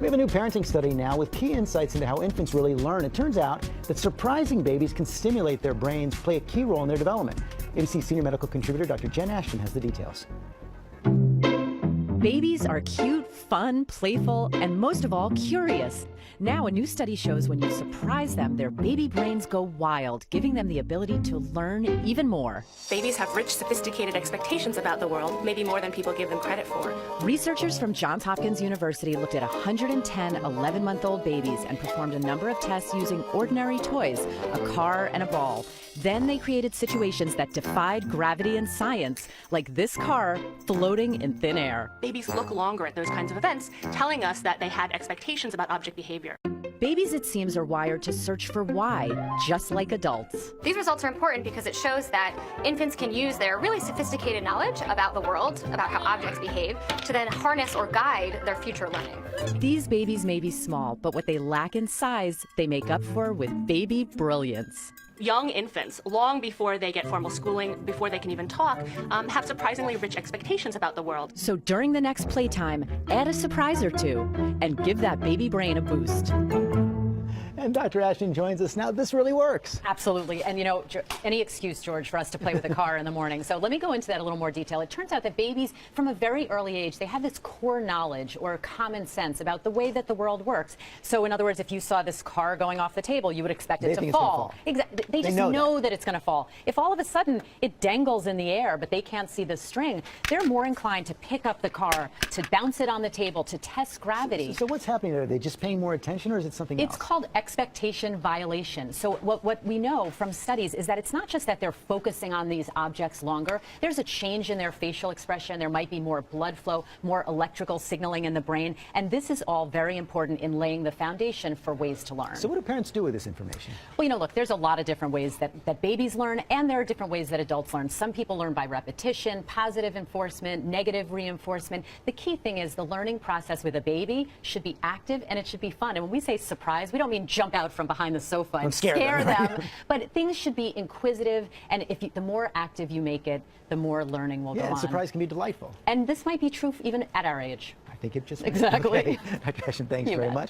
We have a new parenting study now with key insights into how infants really learn. It turns out that surprising babies can stimulate their brains, play a key role in their development. ABC senior medical contributor Dr. Jen Ashton has the details. Babies are cute, fun, playful, and most of all, curious. Now, a new study shows when you surprise them, their baby brains go wild, giving them the ability to learn even more. Babies have rich, sophisticated expectations about the world, maybe more than people give them credit for. Researchers from Johns Hopkins University looked at 110 11-month-old babies and performed a number of tests using ordinary toys, a car and a ball. Then they created situations that defied gravity and science, like this car floating in thin air. Babies look longer at those kinds of events, telling us that they had expectations about object behavior. Babies, it seems, are wired to search for why, just like adults. These results are important because it shows that infants can use their really sophisticated knowledge about the world, about how objects behave, to then harness or guide their future learning. These babies may be small, but what they lack in size, they make up for with baby brilliance. Young infants, long before they get formal schooling, before they can even talk, have surprisingly rich expectations about the world. So during the next playtime, add a surprise or two and give that baby brain a boost. And Dr. Ashton joins us now. This really works. Absolutely. And you know, any excuse, George, for us to play with the car in the morning. So let me go into that in a little more detail. It turns out that babies from a very early age, they have this core knowledge or common sense about the way that the world works. So in other words, if you saw this car going off the table, you would expect it to fall. Exactly. They just know that it's going to fall. If all of a sudden it dangles in the air, but they can't see the string, they're more inclined to pick up the car, to bounce it on the table, to test gravity. So what's happening there? Are they just paying more attention, or is it something else? It's called expectation violation. So what we know from studies is that it's not just that they're focusing on these objects longer. There's a change in their facial expression. There might be more blood flow, more electrical signaling in the brain. And this is all very important in laying the foundation for ways to learn. So what do parents do with this information? Well, you know, look, there's a lot of different ways that babies learn, and there are different ways that adults learn. Some people learn by repetition, positive enforcement, negative reinforcement. The key thing is the learning process with a baby should be active and it should be fun. And when we say surprise, we don't mean jump out from behind the sofa and scare them. But things should be inquisitive, and the more active you make it, the more learning will go on. Yeah, and surprise can be delightful. And this might be true even at our age. I think it just exactly. Okay. Dr. Ashton, thanks very much.